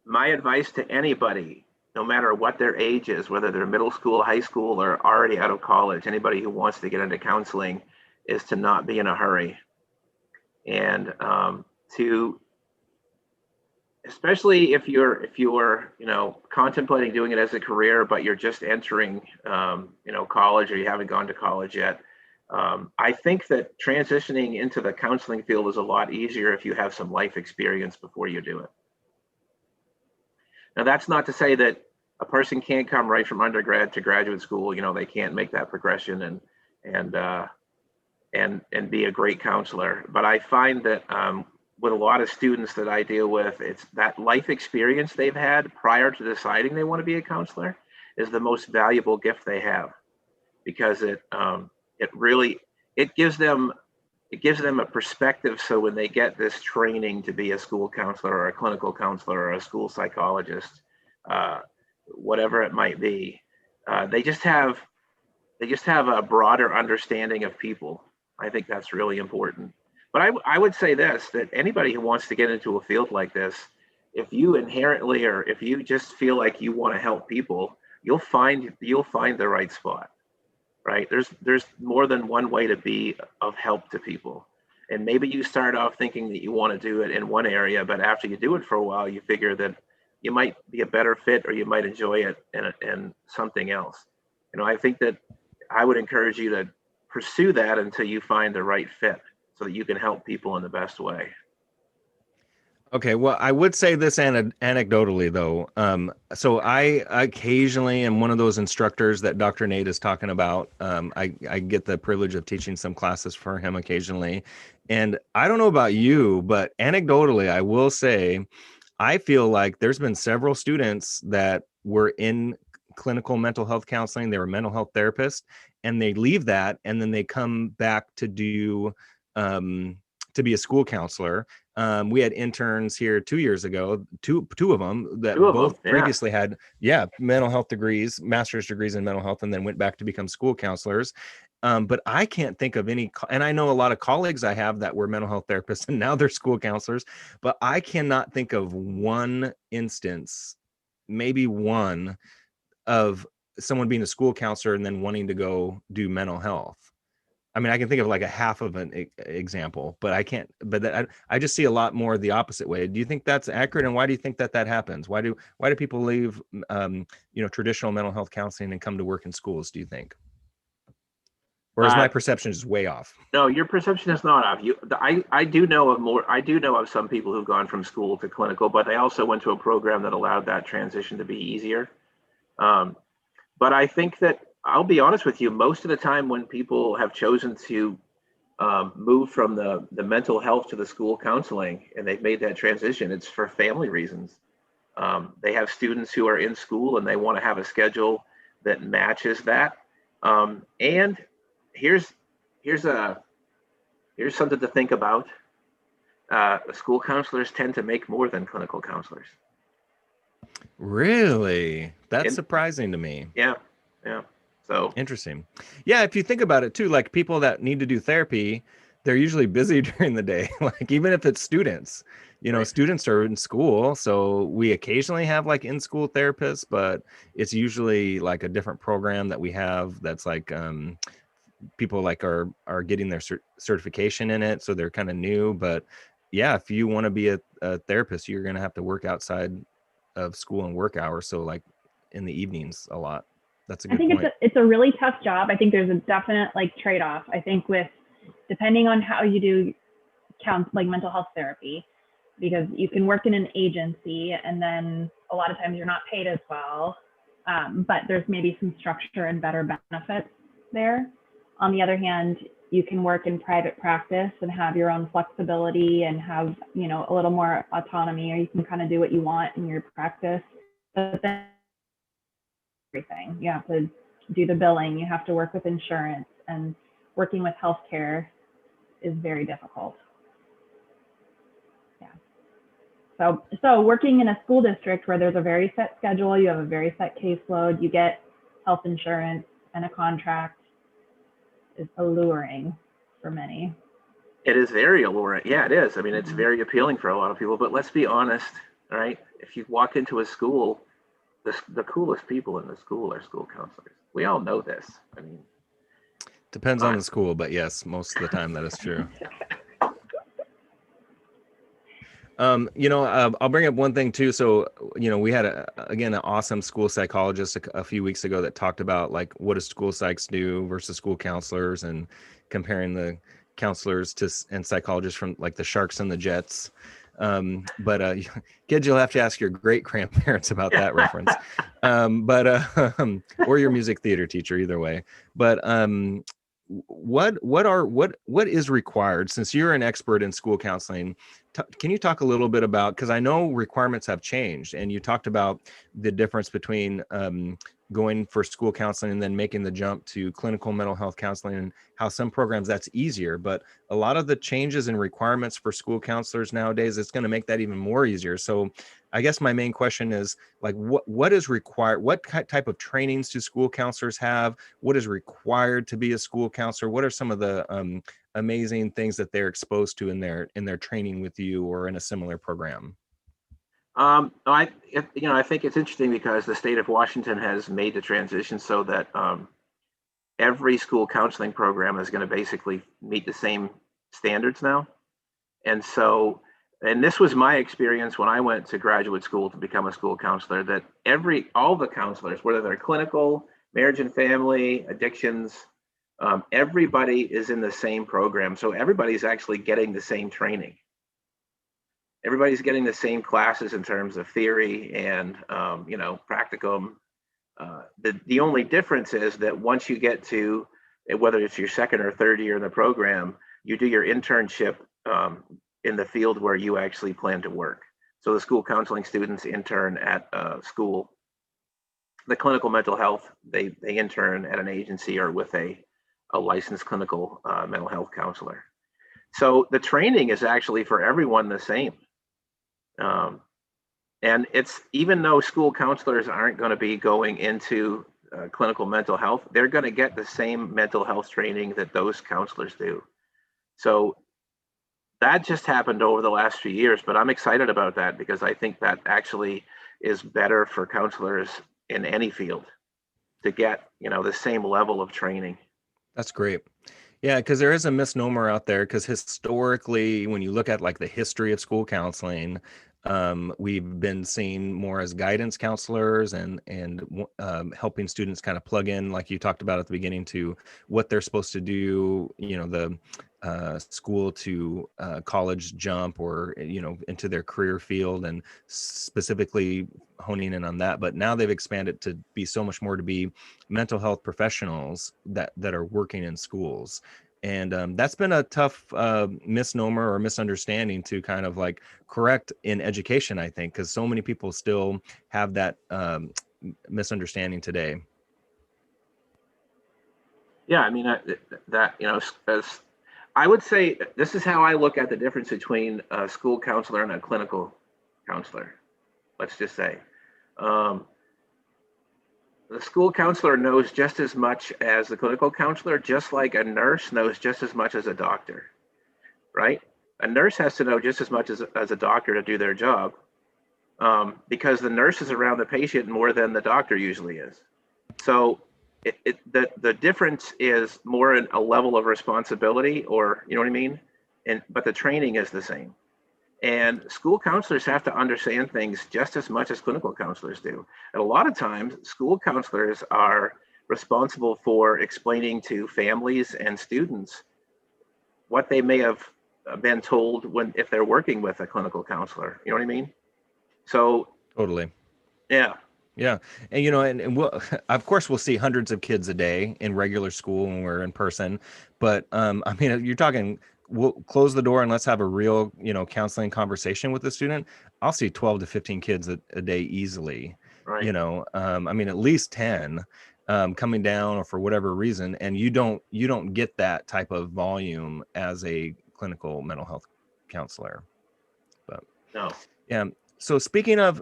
my advice to anybody, no matter what their age is, whether they're middle school, high school, or already out of college, anybody who wants to get into counseling, is to not be in a hurry, and to, especially if you're contemplating doing it as a career, but you're just entering college, or you haven't gone to college yet. I think that transitioning into the counseling field is a lot easier if you have some life experience before you do it. Now, that's not to say that a person can't come right from undergrad to graduate school. They can't make that progression and be a great counselor. But I find that with a lot of students that I deal with, it's that life experience they've had prior to deciding they want to be a counselor is the most valuable gift they have, because it gives them a perspective. So when they get this training to be a school counselor or a clinical counselor or a school psychologist, whatever it might be, they just have a broader understanding of people. I think that's really important. But I would say this, that anybody who wants to get into a field like this, if you inherently, or if you just feel like you want to help people, you'll find the right spot, right? There's more than one way to be of help to people. And maybe you start off thinking that you want to do it in one area, but after you do it for a while, you figure that you might be a better fit, or you might enjoy it in something else. I think that I would encourage you to pursue that until you find the right fit, so that you can help people in the best way. Okay, well, I would say this anecdotally, though. So I occasionally am one of those instructors that Dr. Nate is talking about. I get the privilege of teaching some classes for him occasionally. And I don't know about you, but anecdotally, I will say, I feel like there's been several students that were in clinical mental health counseling. They were mental health therapists, and they leave that, and then they come back to do to be a school counselor. We had interns here 2 years ago, two of them that both previously had mental health degrees, master's degrees in mental health, and then went back to become school counselors. But I can't think of any, and I know a lot of colleagues I have that were mental health therapists and now they're school counselors, but I cannot think of one instance, maybe one, of someone being a school counselor and then wanting to go do mental health. I mean, I can think of like a half of an example, but I can't, but I just see a lot more the opposite way. Do you think that's accurate? And why do you think that happens? Why do people leave, traditional mental health counseling and come to work in schools, do you think? Or is my perception just way off? No, your perception is not off. I do know of some people who've gone from school to clinical, but they also went to a program that allowed that transition to be easier. But I think that, I'll be honest with you, most of the time when people have chosen to move from the mental health to the school counseling, and they've made that transition, it's for family reasons. They have students who are in school and they want to have a schedule that matches that. And here's something to think about. School counselors tend to make more than clinical counselors. Really? That's surprising to me. Yeah. So interesting. Yeah, if you think about it too, like people that need to do therapy, they're usually busy during the day. Like even if it's students, right. Students are in school, so we occasionally have like in-school therapists, but it's usually like a different program that we have that's like people like are getting their certification in it, so they're kind of new. But yeah, if you want to be a therapist, you're going to have to work outside of school and work hours, so like in the evenings a lot. That's a good point. It's a really tough job. I think there's a definite like trade-off. I think with depending on how you do like mental health therapy, because you can work in an agency and then a lot of times you're not paid as well, but there's maybe some structure and better benefits there. On the other hand, you can work in private practice and have your own flexibility and have, you know, a little more autonomy, or you can kind of do what you want in your practice. But then everything, you have to do the billing, you have to work with insurance, and working with healthcare is very difficult. Yeah. So working in a school district where there's a very set schedule, you have a very set caseload, you get health insurance and a contract, is alluring for many. It is very alluring. Yeah, it is. I mean, it's very appealing for a lot of people, but let's be honest, right? If you walk into a school, the coolest people in the school are school counselors. We all know this. I mean, depends on the school, but yes, most of the time that is true. I'll bring up one thing too. So, we had an awesome school psychologist a few weeks ago that talked about like what do school psychs do versus school counselors, and comparing the counselors and psychologists from like the Sharks and the Jets. But kids, you'll have to ask your great grandparents about that reference. Or your music theater teacher, either way. But what is required, since you're an expert in school counseling? Can you talk a little bit about, because I know requirements have changed, and you talked about the difference between going for school counseling and then making the jump to clinical mental health counseling, and how some programs that's easier, but a lot of the changes in requirements for school counselors nowadays, it's going to make that even more easier. So I guess my main question is like, what is required? What type of trainings do school counselors have? What is required to be a school counselor? What are some of the amazing things that they're exposed to in their training with you or in a similar program? I think it's interesting because the state of Washington has made the transition so that every school counseling program is going to basically meet the same standards now. And so, and this was my experience when I went to graduate school to become a school counselor, that all the counselors, whether they're clinical, marriage and family, addictions, everybody is in the same program. So everybody's actually getting the same training. Everybody's getting the same classes in terms of theory and, practicum. The only difference is that once you get to, whether it's your second or third year in the program, you do your internship in the field where you actually plan to work. So the school counseling students intern at school. The clinical mental health, they intern at an agency or with a licensed clinical mental health counselor. So the training is actually for everyone the same. And it's, even though school counselors aren't going to be going into clinical mental health, they're going to get the same mental health training that those counselors do. So that just happened over the last few years, but I'm excited about that because I think that actually is better for counselors in any field to get, the same level of training. That's great. Yeah, because there is a misnomer out there, because historically, when you look at like the history of school counseling, we've been seen more as guidance counselors and helping students kind of plug in, like you talked about at the beginning, to what they're supposed to do, the school to college jump, or into their career field, and specifically honing in on that. But now they've expanded to be so much more to be mental health professionals that are working in schools. And that's been a tough misnomer or misunderstanding to kind of like correct in education, I think, because so many people still have that misunderstanding today. Yeah, I mean, as I would say, this is how I look at the difference between a school counselor and a clinical counselor. Let's just say. The school counselor knows just as much as the clinical counselor, just like a nurse knows just as much as a doctor, right? A nurse has to know just as much as a doctor to do their job, because the nurse is around the patient more than the doctor usually is. So the difference is more in a level of responsibility, or you know what I mean, but the training is the same. And school counselors have to understand things just as much as clinical counselors do. And a lot of times, school counselors are responsible for explaining to families and students what they may have been told if they're working with a clinical counselor. You know what I mean? So Totally. yeah. Yeah. And, you know, and we'll, of course, we'll see hundreds of kids a day in regular school when we're in person. But I mean, you're talking, we'll close the door and let's have a real, you know, counseling conversation with the student. I'll see 12 to 15 kids a day easily, Right. you know, I mean, at least 10 coming down or for whatever reason. And you don't get that type of volume as a clinical mental health counselor. But No. yeah. So speaking of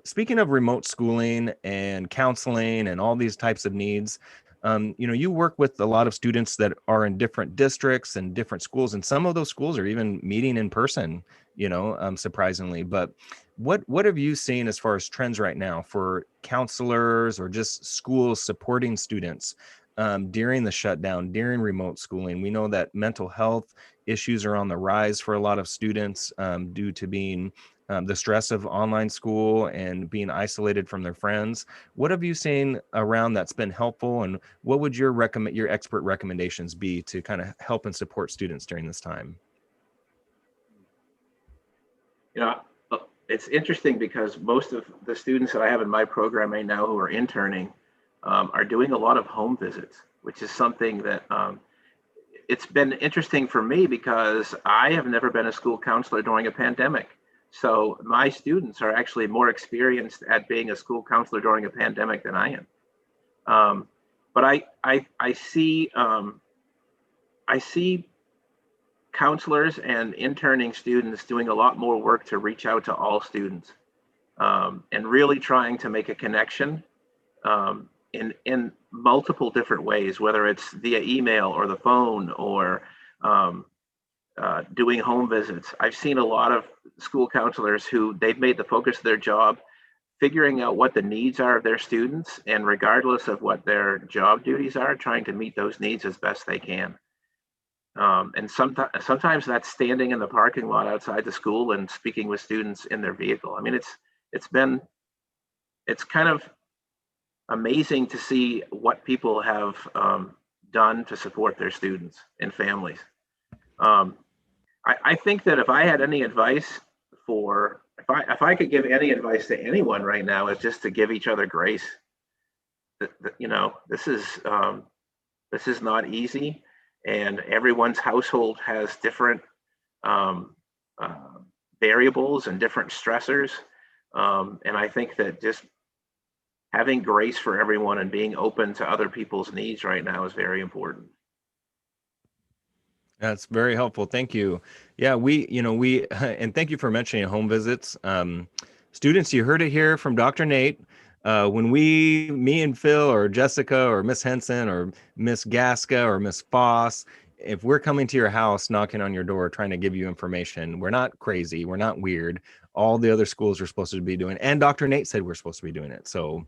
remote schooling and counseling and all these types of needs, you know, you work with a lot of students that are in different districts and different schools, and some of those schools are even meeting in person, you know, surprisingly. But what have you seen as far as trends right now for counselors or just schools supporting students during the shutdown, during remote schooling? We know that mental health issues are on the rise for a lot of students due to being the stress of online school and being isolated from their friends. What have you seen around that's been helpful, and what would your expert recommendations be to kind of help and support students during this time? You know, it's interesting because most of the students that I have in my program right now who are interning are doing a lot of home visits, which is something that it's been interesting for me because I have never been a school counselor during a pandemic. So my students are actually more experienced at being a school counselor during a pandemic than I am. But I see counselors and interning students doing a lot more work to reach out to all students and really trying to make a connection in multiple different ways, whether it's via email or the phone or doing home visits. I've seen a lot of school counselors who they've made the focus of their job figuring out what the needs are of their students, and regardless of what their job duties are, trying to meet those needs as best they can. And sometimes that's standing in the parking lot outside the school and speaking with students in their vehicle. I mean, it's kind of amazing to see what people have done to support their students and families. I think that if I had any advice if I could give any advice to anyone right now, is just to give each other grace. You know, this is not easy, and everyone's household has different variables and different stressors. And I think that just having grace for everyone and being open to other people's needs right now is very important. That's very helpful. Thank you. Yeah, and thank you for mentioning home visits. Students, you heard it here from Dr. Nate. When me and Phil or Jessica or Miss Henson or Miss Gasca or Miss Foss, if we're coming to your house, knocking on your door, trying to give you information, we're not crazy. We're not weird. All the other schools are supposed to be doing, and Dr. Nate said we're supposed to be doing it. So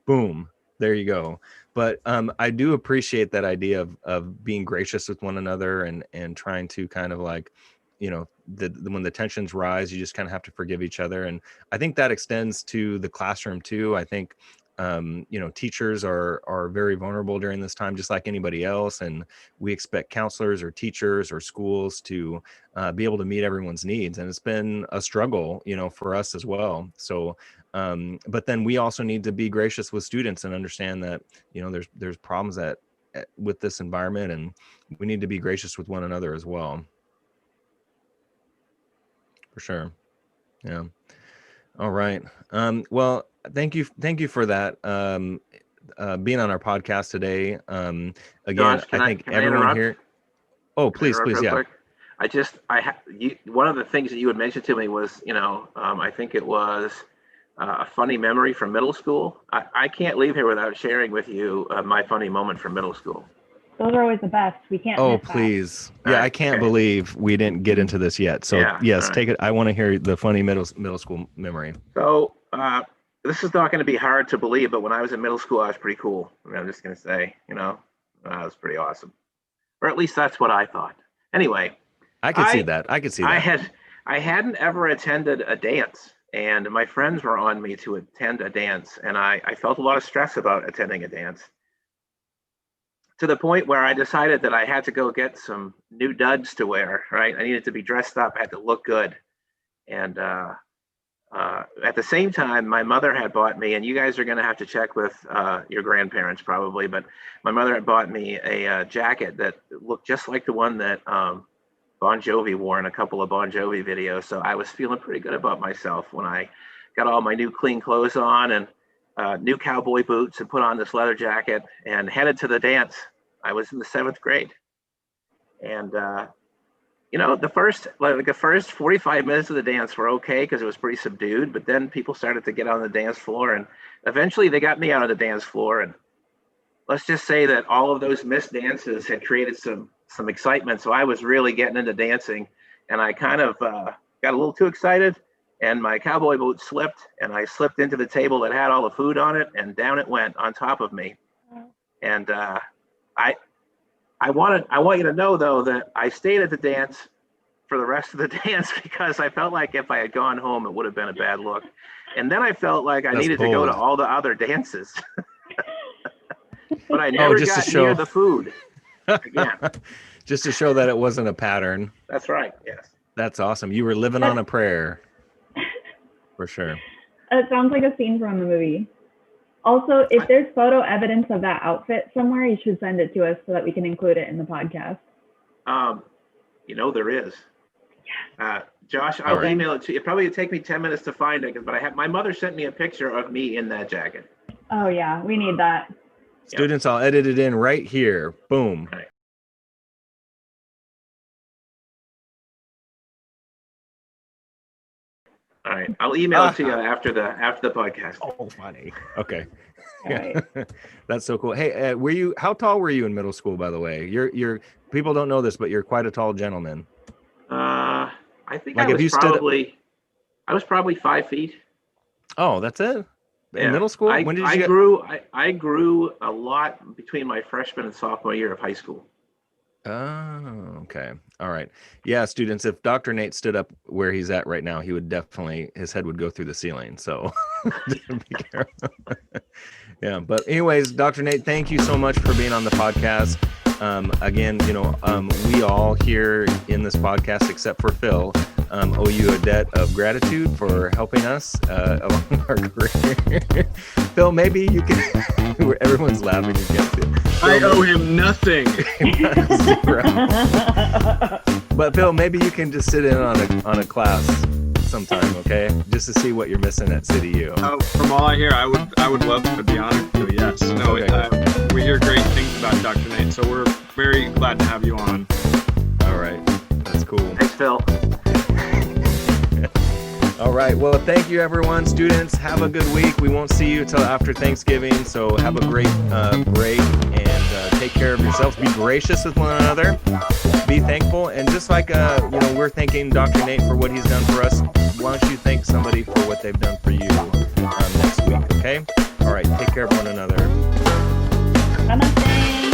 boom, there you go. But I do appreciate that idea of being gracious with one another and trying to kind of like, you know, when the tensions rise, you just kind of have to forgive each other. And I think that extends to the classroom too. I think, you know, teachers are very vulnerable during this time, just like anybody else. And we expect counselors or teachers or schools to be able to meet everyone's needs. And it's been a struggle, you know, for us as well. So, but then we also need to be gracious with students and understand that, you know, there's problems with this environment, and we need to be gracious with one another as well. For sure. Yeah. All right. Well, thank you for that. Being on our podcast today. Again, Josh, I think everyone here. Oh, please, yeah. Quick? One of the things that you had mentioned to me was, you know, I think it was a funny memory from middle school. I can't leave here without sharing with you my funny moment from middle school. Those are always the best. We can't. Oh, miss that. please. Yeah, I can't believe we didn't get into this yet. So Yeah, yes, right. take it. I want to hear the funny middle school memory. So this is not going to be hard to believe, but when I was in middle school, I was pretty cool. I mean, I'm just going to say, that was pretty awesome. Or at least that's what I thought. Anyway. I could see that. I hadn't ever attended a dance, and my friends were on me to attend a dance, and I felt a lot of stress about attending a dance, to the point where I decided that I had to go get some new duds to wear, right? I needed to be dressed up, I had to look good. And at the same time, my mother had bought me, and you guys are going to have to check with your grandparents probably, but my mother had bought me a jacket that looked just like the one that Bon Jovi wore in a couple of Bon Jovi videos. So I was feeling pretty good about myself when I got all my new clean clothes on and new cowboy boots and put on this leather jacket and headed to the dance. I was in the 7th grade. And the first 45 minutes of the dance were okay because it was pretty subdued, but then people started to get on the dance floor, and eventually they got me out of the dance floor. And let's just say that all of those missed dances had created some excitement. So I was really getting into dancing, and I kind of got a little too excited, and my cowboy boot slipped, and I slipped into the table that had all the food on it, and down it went on top of me. And I want you to know, though, that I stayed at the dance for the rest of the dance because I felt like if I had gone home, it would have been a bad look. And then I felt like I needed to go to all the other dances. But I never got near the food again. Just to show that it wasn't a pattern. That's right, yes. That's awesome. You were living on a prayer. For sure. It sounds like a scene from the movie. Also, if there's photo evidence of that outfit somewhere, you should send it to us so that we can include it in the podcast. There is. Josh, I'll email it to you. It probably would take me 10 minutes to find it, but my mother sent me a picture of me in that jacket. Oh yeah, we need that. Students, I'll edit it in right here. Boom. All right. All right, I'll email it to you after the podcast. Oh, funny. Okay. Right. That's so cool. Hey, how tall were you in middle school, by the way? You're people don't know this, but you're quite a tall gentleman. I think I was probably 5 feet. Oh, that's it? In middle school? When did you I grew a lot between my freshman and sophomore year of high school. Oh, okay. All right. Yeah, students, if Dr. Nate stood up where he's at right now, he would his head would go through the ceiling. So be careful. Yeah. But anyways, Dr. Nate, thank you so much for being on the podcast. Again, we all here in this podcast, except for Phil, owe you a debt of gratitude for helping us along our career. Phil, maybe you can, everyone's laughing against it. I owe him nothing. But Phil, maybe you can just sit in on a class sometime, okay? Just to see what you're missing at City U. From all I hear, I would love to be honored to. Yes. No. Okay. We hear great things about Dr. Nate, so we're very glad to have you on. All right. That's cool. Thanks, Phil. All right. Well, thank you, everyone. Students, have a good week. We won't see you till after Thanksgiving, so have a great break and take care of yourselves. Be gracious with one another. Be thankful. And just like we're thanking Dr. Nate for what he's done for us, why don't you thank somebody for what they've done for you next week, okay? All right. Take care of one another. Namaste.